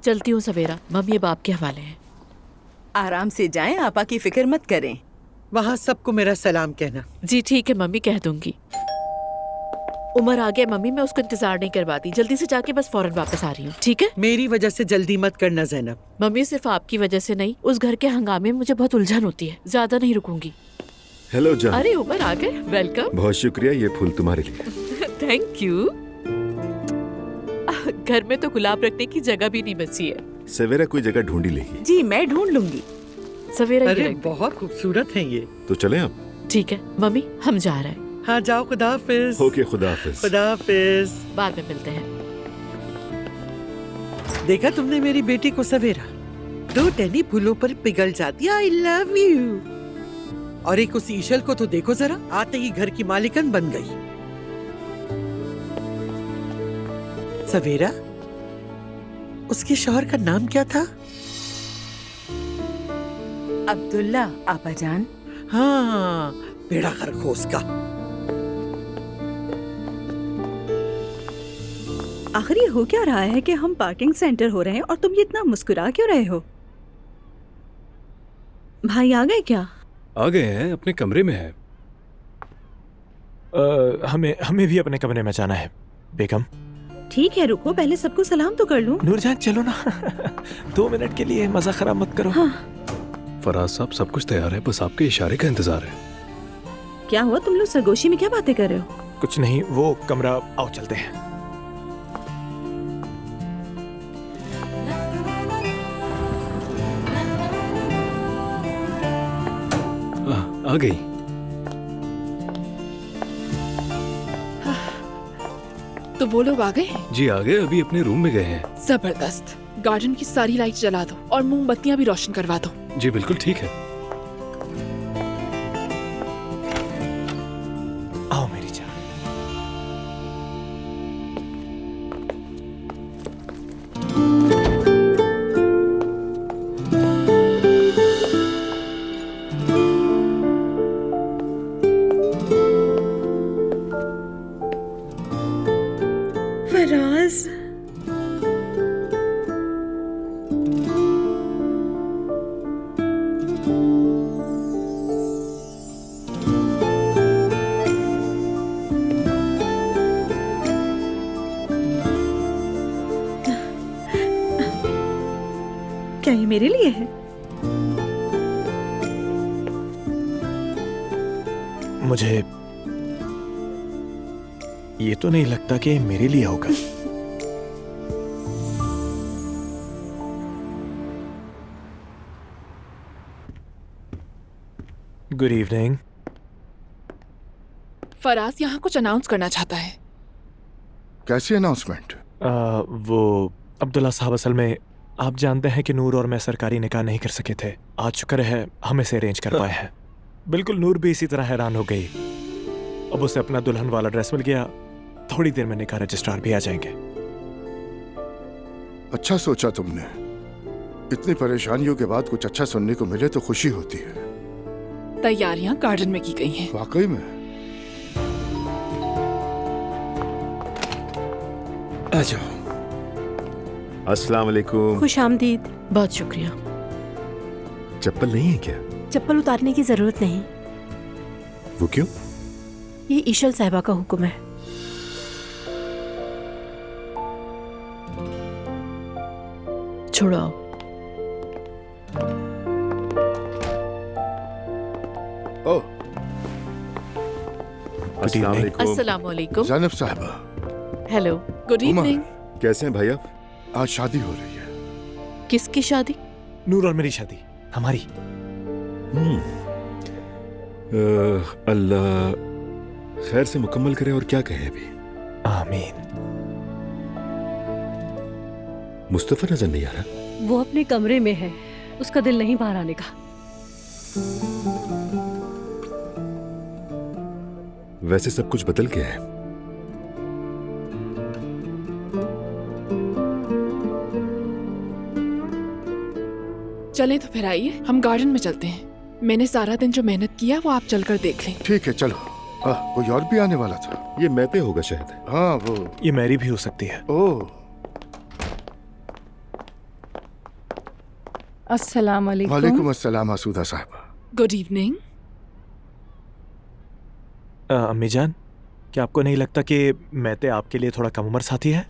चलती हूँ सवेरा, मम्मी अब आपके हवाले हैं। आराम से जाएं, आपा की फिक्र मत करें। वहाँ सबको मेरा सलाम कहना। जी ठीक है मम्मी, कह दूंगी। उमर आ गया मम्मी, मैं उसको इंतजार नहीं करवाती, जल्दी से जाके बस फौरन वापस आ रही हूँ, ठीक है? मेरी वजह से जल्दी मत करना जैनब। मम्मी सिर्फ आपकी वजह से नहीं, उस घर के हंगामे में मुझे बहुत उलझन होती है, ज्यादा नहीं रुकूंगी। हेलो जान। अरे उमर आ गए, वेलकम। बहुत शुक्रिया, ये फूल तुम्हारे लिए। Thank you. घर में तो गुलाब रखने की जगह भी नहीं बची है। सवेरा कोई जगह ढूंढी लेगी। जी मैं ढूंढ लूंगी। सवेरा अरे बहुत खूबसूरत हैं ये। तो चलें अब? ठीक है मम्मी, हम जा रहे हैं। हाँ जाओ, खुदा हाफिज। ओके, खुदा हाफिज। खुदा हाफिज। बाद में मिलते हैं। देखा तुमने मेरी बेटी को सवेरा, 2 टहनी फूलों पर पिघल जाती। I love you. और एक उस ईशल को तो देखो जरा, आते ही घर की मालिकन बन गई। सवेरा, उसके शौहर का नाम क्या था? अब्दुल्ला आपा जान। हाँ, बेड़ा खरगोश का। आखिर ये हो क्या रहा है कि हम पार्किंग सेंटर हो रहे हैं और तुम ये इतना मुस्कुरा क्यों रहे हो? भाई आ गए क्या? आ गए हैं, अपने कमरे में है। हमें भी अपने कमरे में जाना है बेगम। ठीक है रुको, पहले सबको सलाम तो कर लूं। नूरजान चलो ना। 2 मिनट के लिए मजा खराब मत करो। हाँ। फराज साहब सब कुछ तैयार है, बस आपके इशारे का इंतजार है। क्या हुआ, तुम लोग सरगोशी में क्या बातें कर रहे हो? कुछ नहीं, वो कमरा आओ चलते हैं। आ गई। तो वो लोग आ गए? जी आ गए, अभी अपने रूम में गए हैं। जबरदस्त। गार्डन की सारी लाइट जला दो और मोमबत्तियां भी रोशन करवा दो। जी बिल्कुल ठीक है। आओ मेरी जान। फराज, क्या ये मेरे लिए है? मुझे ये तो नहीं लगता कि मेरे लिए होगा। Good evening. फराज यहाँ कुछ अनाउंस करना चाहता है। कैसी अनाउंसमेंट? वो अब्दुल्ला साहब, असल में आप जानते हैं कि नूर और मैं सरकारी निकाह नहीं कर सके थे। आज शुक्र है हम इसे अरेंज कर पाए हैं। बिल्कुल, नूर भी इसी तरह हैरान हो गई। अब उसे अपना दुल्हन वाला ड्रेस मिल गया, थोड़ी देर में निकाह रजिस्ट्रार भी आ जाएंगे। अच्छा सोचा तुमने। इतनी परेशानियों के बाद कुछ अच्छा सुनने को मिले तो खुशी होती है। तैयारियां गार्डन में की गई हैं। वाकई में? आ जाओ। अस्सलाम वालेकुम। खुश आमदीद। बहुत शुक्रिया। चप्पल नहीं है क्या? चप्पल उतारने की जरूरत नहीं, वो क्यों? ये ईशल साहिबा का हुक्म है। छोड़ो। ओह, अस्सलाम वालेकुम। अस्सलाम वालेकुम। ज़ैनब साहिबा। हेलो। Good Umar, evening. कैसे हैं भाई आप? आज शादी हो रही है। किसकी शादी? नूर और मेरी शादी, हमारी। अल्लाह खैर से मुकम्मल करे, और क्या कहें अभी। आमीन। मुस्तफा नजर नहीं आ रहा? वो अपने कमरे में है, उसका दिल नहीं बाहर आने का। वैसे सब कुछ बदल गया है। चलें तो फिर आइए, हम गार्डन में चलते हैं। मैंने सारा दिन जो मेहनत किया वो आप चलकर देख लें। ठीक है चलो। कोई और भी आने वाला था? ये मैं पे होगा शायद। हाँ वो। ये मैरी भी हो सकती है। ओह, अस्सलाम वालेकुम। वालेकुम अस्सलाम आसूदा साहबा। Good evening. अम्मी जान, क्या आपको नहीं लगता कि मैते आपके लिए थोड़ा कम उम्र साथी है?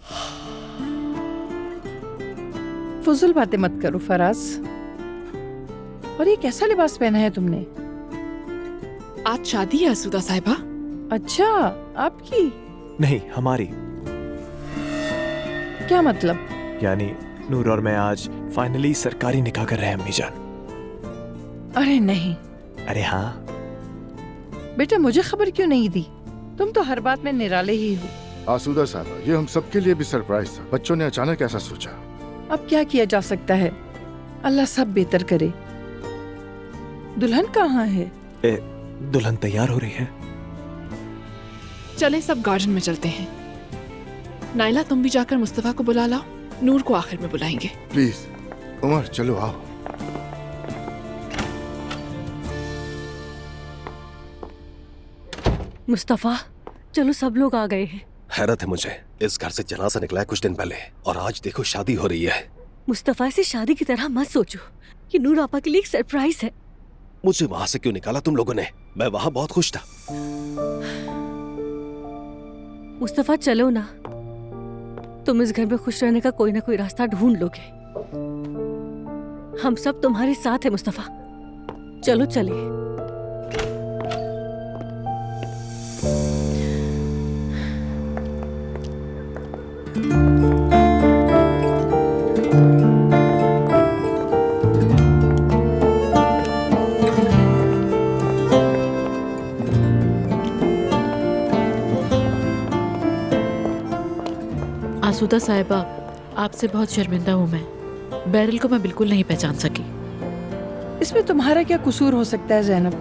फुजुल बातें मत करो फराज। और ये कैसा लिबास पहना है तुमने? आज शादी है आसूदा साहिबा। अच्छा, आपकी? नहीं, हमारी। क्या मतलब? यानी नूर और मैं आज फाइनली सरकारी निकाह कर रहे हैं अम्मी जान। अरे नहीं अरे हाँ। बेटा, मुझे खबर क्यों नहीं दी? तुम तो हर बात में निराले ही हो। आसूदा साहबा, ये हम सबके लिए भी सरप्राइज था। बच्चों ने अचानक ऐसा सोचा। अब क्या किया जा सकता है? अल्लाह सब बेहतर करे। दुल्हन कहाँ है? दुल्हन तैयार हो रही है। चलें सब गार्डन में चलते हैं। नाइला, तुम भी जाकर मुस्तफा को बुला लाओ। नूर को आखिर में बुलाएंगे। प्लीज उमर, चलो आओ। मुस्तफा, चलो सब लोग आ गए हैं। हैरत है मुझे, इस घर से जनाजा निकला है कुछ दिन पहले और आज देखो शादी हो रही है। मुस्तफा, से शादी की तरह मत सोचो। ये नूर आपा के लिए एक सरप्राइज है। मुझे वहां से क्यों निकाला तुम लोगों ने? मैं वहां बहुत खुश था। मुस्तफा, चलो ना। तुम इस घर में खुश रहने का कोई ना कोई रास्ता ढूंढ लोगे। हम सब तुम्हारे साथ हैं मुस्तफा। चलो चले। आसूदा साहिबा, आपसे बहुत शर्मिंदा हूँ मैं। बैरल को मैं बिल्कुल नहीं पहचान सकी। इसमें तुम्हारा क्या कसूर हो सकता है ज़ैनब?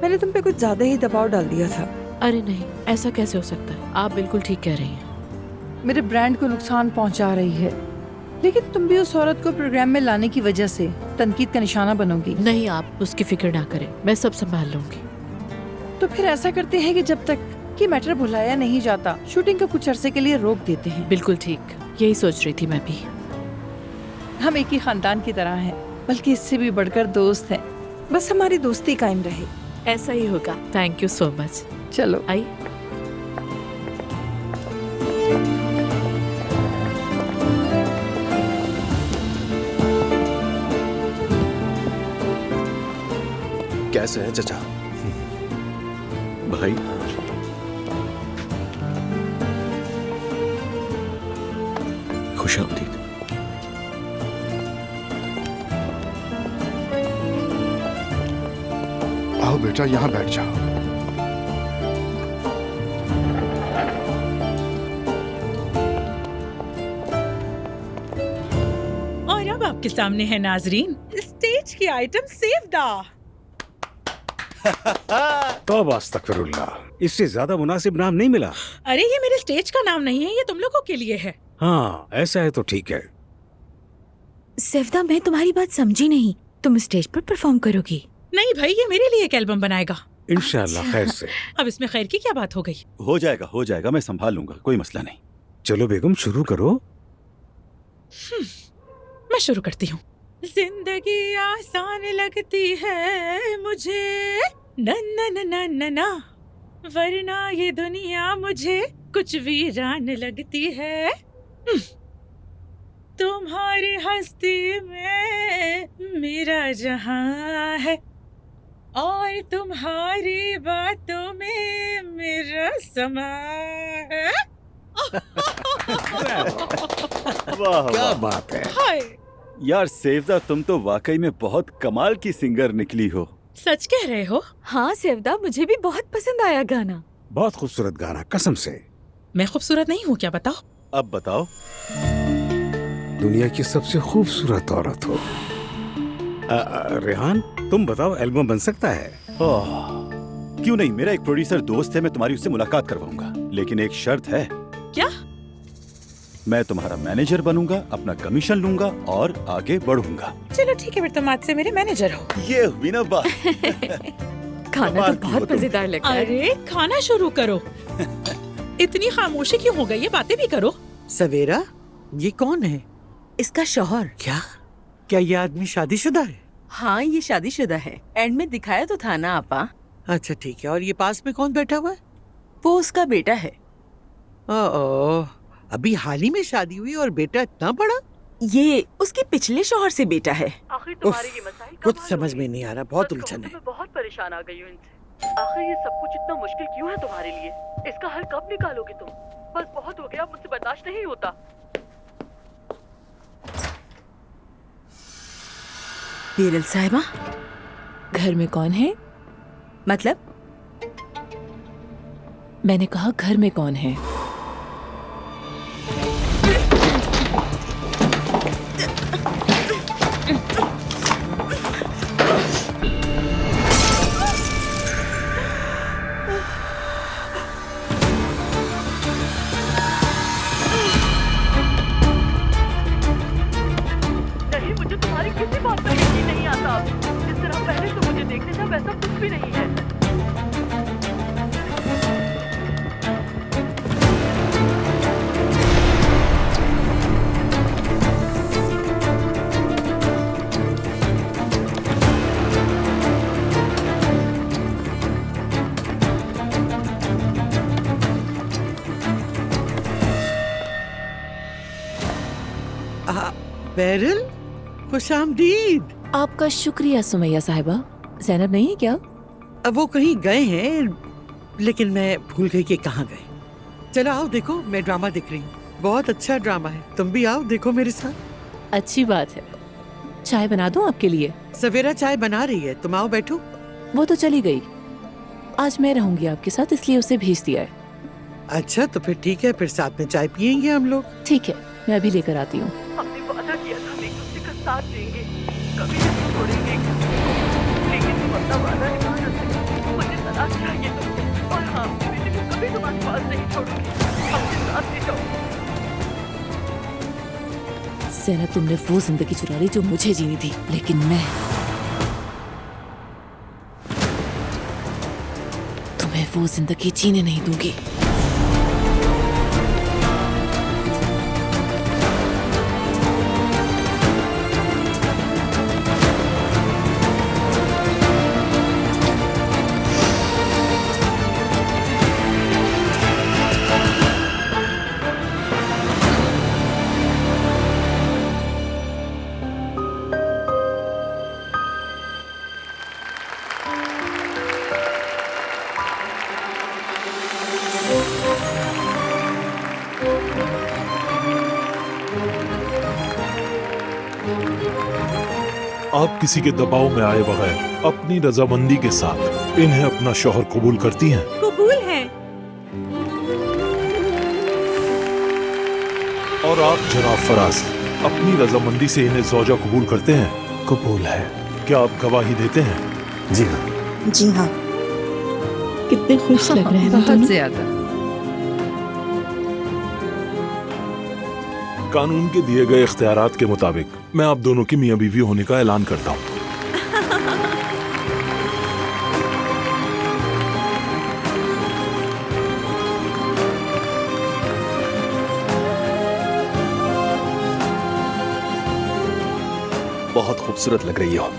मैंने तुम पे कुछ ज्यादा ही दबाव डाल दिया था। अरे नहीं, ऐसा कैसे हो सकता है? आप बिल्कुल ठीक कह रही हैं। मेरे ब्रांड को नुकसान पहुंचा रही है, लेकिन तुम भी उस औरत को प्रोग्राम में लाने की वजह से तनकीद का निशाना बनोगी। नहीं, आप उसकी फिक्र ना करें, मैं सब संभाल लूंगी। तो फिर ऐसा करते हैं कि जब तक कि मैटर भुलाया नहीं जाता, शूटिंग को कुछ अरसे के लिए रोक देते हैं। बिल्कुल ठीक, यही सोच रही थी मैं भी। हम एक ही खानदान की तरह हैं, बल्कि इससे भी बढ़कर दोस्त हैं। बस हमारी दोस्ती कायम रहे। ऐसा ही होगा। Thank you so much. चलो आई। कैसे हैं चचा? भाई, खुशामदीद। आओ बेटा, यहाँ बैठ जाओ। और अब आपके सामने है नाजरीन, स्टेज की आइटम सेवदा। तौबा अस्तगफिरुल्लाह, इससे ज्यादा मुनासिब नाम नहीं मिला। अरे ये मेरे स्टेज का नाम नहीं है, ये तुम लोगों के लिए है। हाँ, ऐसा है तो ठीक है। सेवदा, मैं तुम्हारी बात समझी नहीं। तुम स्टेज पर परफॉर्म करोगी? नहीं भाई, ये मेरे लिए एक एल्बम बनाएगा। इंशाल्लाह खैर से। अब इसमें खैर की क्या बात हो गई? हो जाएगा, मैं संभाल लूंगा, कोई मसला नहीं। चलो बेगम, शुरू करो। मैं शुरू करती हूँ। जिंदगी आसान लगती है मुझे, न न न न न न, वरना ये दुनिया मुझे कुछ वीरान लगती है। तुम्हारी हस्ती में मेरा जहां है और तुम्हारी बातों में मेरा समा है। वाह क्या बात है। हाय, यार सेवदा, तुम तो वाकई में बहुत कमाल की सिंगर निकली हो। सच कह रहे हो? हाँ सेवदा, मुझे भी बहुत पसंद आया गाना। बहुत खूबसूरत गाना, कसम से। मैं खूबसूरत नहीं हूँ क्या? बताओ। अब बताओ। दुनिया की सबसे खूबसूरत औरत हो। रेहान, तुम बताओ, एल्बम बन सकता है? क्यों नहीं, मेरा एक प्रोड्यूसर दोस्त है, मैं तुम्हारी उससे मुलाकात करवाऊंगा, लेकिन एक शर्त है। क्या? मैं तुम्हारा मैनेजर बनूंगा, अपना कमीशन लूंगा और आगे बढ़ूंगा। चलो ठीक है, फिर तुम आज से मेरे मैनेजर हो। ये हुई ना बात। खाना तो बहुत मजेदार लगता है। अरे खाना शुरू करो। इतनी खामोशी क्यों हो गई है? बातें भी करो। सवेरा, ये कौन है? इसका शौहर। क्या? क्या ये आदमी शादीशुदा है? हाँ, ये शादीशुदा है। एंड में दिखाया तो था ना आपा। अच्छा ठीक है। और ये पास में कौन बैठा हुआ है? वो उसका बेटा है। ओह, अभी हाल ही में शादी हुई और बेटा इतना बड़ा? ये उसके पिछले शौहर से बेटा है। आखिर तुम्हारी ये मसाइल कुछ समझ में नहीं आ रहा, बहुत उलझन है। मैं बहुत परेशान आ गई हूँ इनसे। आखिर ये सब कुछ इतना मुश्किल क्यों है तुम्हारे लिए? इसका हल कब निकालोगे तुम? बस बहुत हो गया, अब मुझसे बर्दाश्त नहीं होता। बेरल साहिबा, घर में कौन है? मतलब? मैंने कहा घर में कौन है? नहीं, मुझे तुम्हारी किसी बात पर यकीन नहीं आता। जिस तरह पहले तुम मुझे देखते थे वैसा कुछ भी नहीं है। बैरल, खुशामदीद। आपका शुक्रिया सुमैया साहिबा। ज़ैनब नहीं है क्या? अब वो कहीं गए हैं, लेकिन मैं भूल गई कि कहाँ गए। चलो आओ देखो, मैं ड्रामा देख रही हूँ। बहुत अच्छा ड्रामा है, तुम भी आओ देखो मेरे साथ। अच्छी बात है। चाय बना दूं आपके लिए? सवेरा चाय बना रही है, तुम आओ बैठो। वो तो चली गई। आज मैं रहूंगी आपके साथ, इसलिए उसे भेज दिया है। अच्छा तो फिर ठीक है, फिर साथ में चाय पियेंगे हम लोग। ठीक है, मैं अभी लेकर आती हूँ। हमने वादा किया था हम एक दूसरे का साथ देंगे, कभी नहीं छोड़ेंगे एक दूसरे को। लेकिन तुम अपना वादा निभा न सके। मुझे तलाक चाहिए तुमसे, और हाँ, बेटे को कभी तुम्हारे पास नहीं छोड़ूंगी। अपने साथ ले जाओ। ज़ैनब, तुमने वो जिंदगी चुरा ली जो मुझे जीनी थी, लेकिन मैं तुम्हें वो जिंदगी जीने नहीं दूंगी। आप किसी के दबाव में आए बगैर अपनी रजामंदी के साथ इन्हें अपना शौहर कबूल करती हैं? कबूल है। और आप जनाब फराज अपनी रजामंदी से इन्हें ज़ौजा कबूल करते हैं? कबूल है। क्या आप गवाही देते हैं? जी हाँ। जी हाँ। कितने खुश लग रहे हैं बहुत ज्यादा। कानून के दिए गए इख्तियारात के मुताबिक मैं आप दोनों की मियां बीवी होने का ऐलान करता हूँ। बहुत खूबसूरत लग रही हो।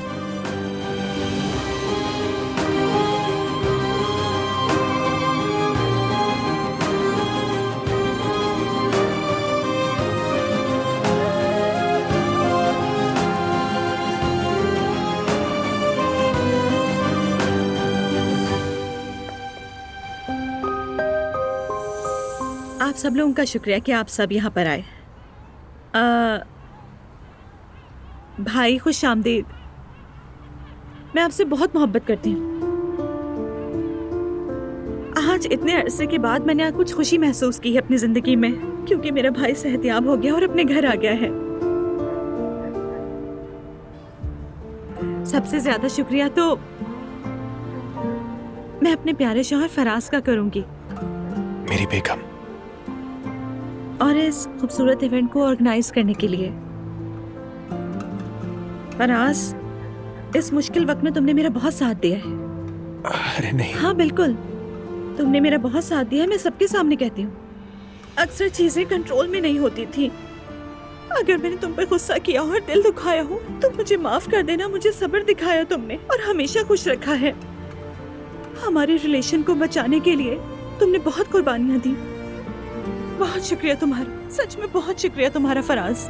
आप सब लोगों का शुक्रिया कि आप सब यहाँ पर आए। भाई खुश आमदीद। मैं आपसे बहुत मोहब्बत करती हूँ। आज इतने अरसे के बाद मैंने कुछ खुशी महसूस की है अपनी जिंदगी में, क्योंकि मेरा भाई सेहतयाब हो गया और अपने घर आ गया है। सबसे ज्यादा शुक्रिया तो मैं अपने प्यारे शौहर फराज का करूंगी, मेरी बेगम, और इस खूबसूरत इवेंट को ऑर्गेनाइज करने के लिए। फराज, इस मुश्किल वक्त में तुमने मेरा बहुत साथ दिया है। अरे नहीं। हाँ बिल्कुल, तुमने मेरा बहुत साथ दिया है। मैं सबके सामने कहती हूँ, अक्सर चीजें कंट्रोल में नहीं होती थी। अगर मैंने तुम पे गुस्सा किया और दिल दुखाया हो तो मुझे माफ कर देना। मुझे सब्र दिखाया तुमने और हमेशा खुश रखा है। हमारे रिलेशन को बचाने के लिए तुमने बहुत कुर्बानियां दी। बहुत शुक्रिया तुम्हारा, सच में बहुत शुक्रिया तुम्हारा फराज।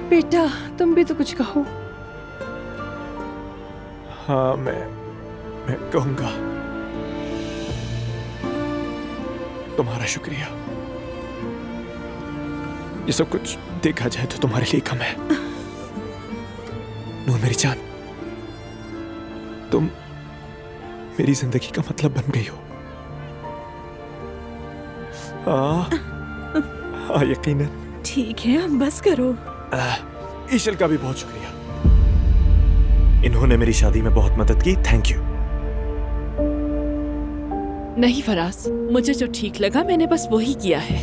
बेटा तुम भी तो कुछ कहो। हाँ, मैं कहूंगा। तुम्हारा शुक्रिया। ये सब कुछ देखा जाए तो तुम्हारे लिए कम है। नूर मेरी जान, तुम मेरी जिंदगी का मतलब बन गई हो। हाँ, यकीनन। ठीक है, अब बस करो। ईशल का भी बहुत शुक्रिया। इन्होंने मेरी शादी में बहुत मदद की। Thank you. नहीं फराज, मुझे जो ठीक लगा मैंने बस वही किया है।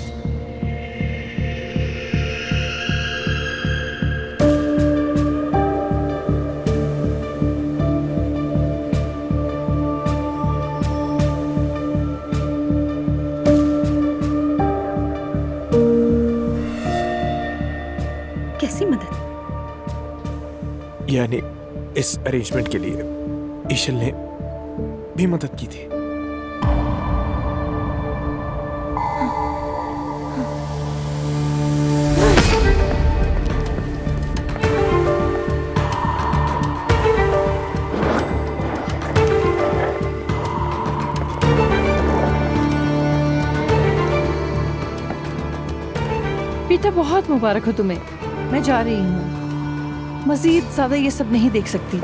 कैसी मदद? यानी इस अरेंजमेंट के लिए ईशल ने भी मदद की थी। बेटा बहुत मुबारक हो तुम्हें। मैं जा रही हूँ, मजीद ज्यादा ये सब नहीं देख सकती।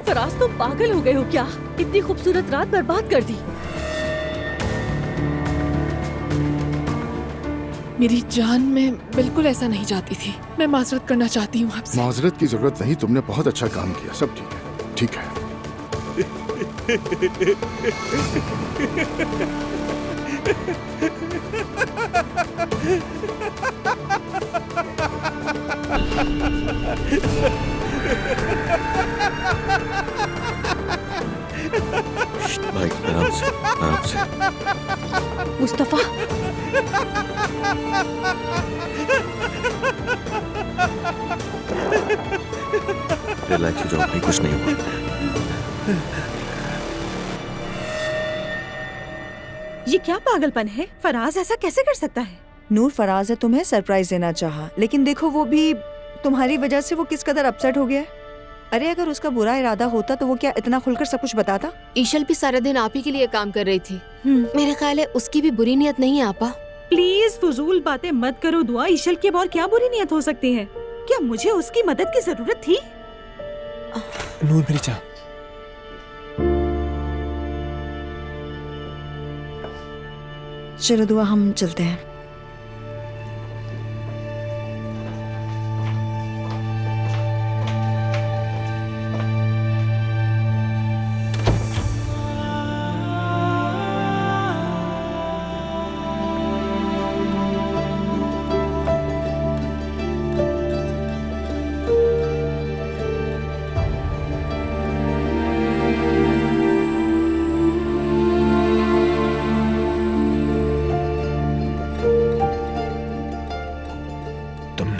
फराज तुम पागल हो गए हो क्या? इतनी खूबसूरत रात बर्बाद कर दी। मेरी जान, मैं बिल्कुल ऐसा नहीं चाहती थी। मैं माजरत करना चाहती हूँ आपसे। माजरत की जरूरत नहीं, तुमने बहुत अच्छा काम किया। सब ठीक है, ठीक है। भाई आराम से, आराम से। मुस्तफा, रिलैक्स हो जाओ, कुछ नहीं हुआ। ये क्या पागलपन है? फराज ऐसा कैसे कर सकता है? नूर, फराज है तुम्हें सरप्राइज देना चाहा, लेकिन देखो वो भी तुम्हारी वजह से वो किस कदर अपसेट हो गया है। अरे अगर उसका बुरा इरादा होता तो वो क्या इतना खुलकर सब कुछ बताता? ईशल भी सारा दिन आप ही के लिए काम कर रही थी। मेरे ख्याल है उसकी भी बुरी नियत नहीं है आपा। प्लीज फजूल बातें मत करो दुआ। ईशल की अब और क्या बुरी नियत हो सकती है? क्या मुझे उसकी मदद की जरूरत थी? नूर मेरी जान, चलो दुआ, हम चलते हैं।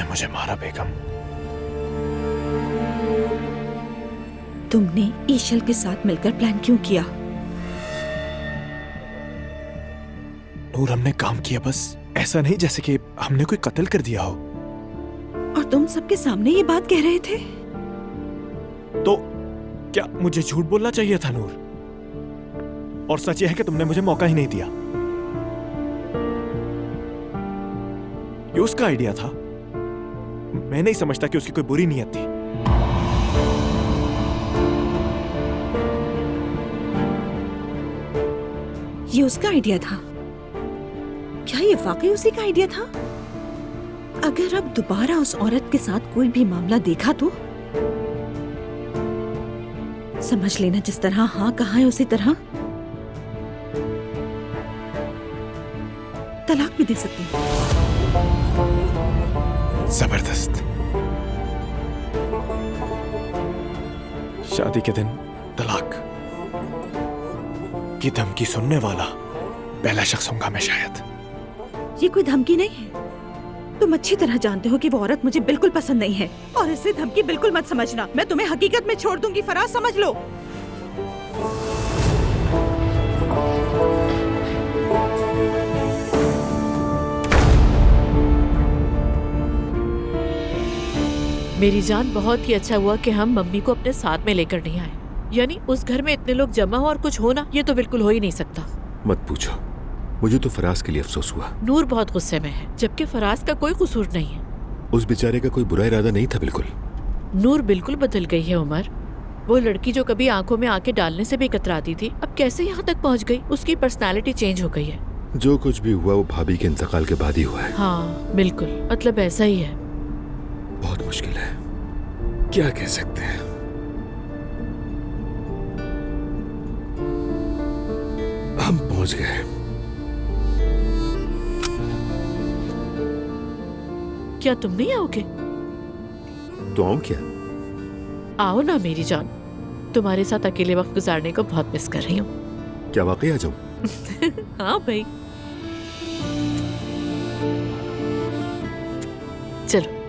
मुझे मारा बेगम। तुमने ईशल के साथ मिलकर प्लान क्यों किया? नूर, हमने काम किया बस। ऐसा नहीं जैसे कि हमने कोई कत्ल कर दिया हो। और तुम सबके सामने ये बात कह रहे थे? तो क्या मुझे झूठ बोलना चाहिए था नूर? और सच यह है कि तुमने मुझे मौका ही नहीं दिया। ये उसका आइडिया था। मैं नहीं समझता कि उसकी कोई बुरी नीयत थी। ये उसका आइडिया था? क्या ये वाकई उसी का आइडिया था? अगर अब दोबारा उस औरत के साथ कोई भी मामला देखा तो समझ लेना, जिस तरह हाँ कहा है उसी तरह तलाक भी दे सकती हूँ। जबरदस्त। शादी के दिन तलाक की धमकी सुनने वाला पहला शख्स होगा मैं शायद। ये कोई धमकी नहीं है। तुम अच्छी तरह जानते हो कि वो औरत मुझे बिल्कुल पसंद नहीं है और इसे धमकी बिल्कुल मत समझना। मैं तुम्हें हकीकत में छोड़ दूंगी फराज, समझ लो। मेरी जान, बहुत ही अच्छा हुआ कि हम मम्मी को अपने साथ में लेकर नहीं आए। यानी उस घर में इतने लोग जमा हो और कुछ हो ना, ये तो बिल्कुल हो ही नहीं सकता। मत पूछो, मुझे तो फराज के लिए अफसोस हुआ। नूर बहुत गुस्से में है, जबकि फराज का कोई कसूर नहीं है। उस बेचारे का कोई बुरा इरादा नहीं था बिल्कुल। नूर बिल्कुल बदल गई है उमर। वो लड़की जो कभी आंखों में आके डालने से भी कतराती थी, अब कैसे यहाँ तक पहुँच गई। उसकी पर्सनालिटी चेंज हो गई है। जो कुछ भी हुआ वो भाभी के इंतकाल के बाद ही हुआ है। हाँ बिल्कुल, मतलब ऐसा ही है। बहुत मुश्किल है, क्या कह सकते हैं। हम पहुंच गए। क्या तुम नहीं आओगे? तो आऊं क्या? आओ ना मेरी जान, तुम्हारे साथ अकेले वक्त गुजारने को बहुत मिस कर रही हूँ। क्या वाकई आ जाऊं? हाँ भाई, चलो।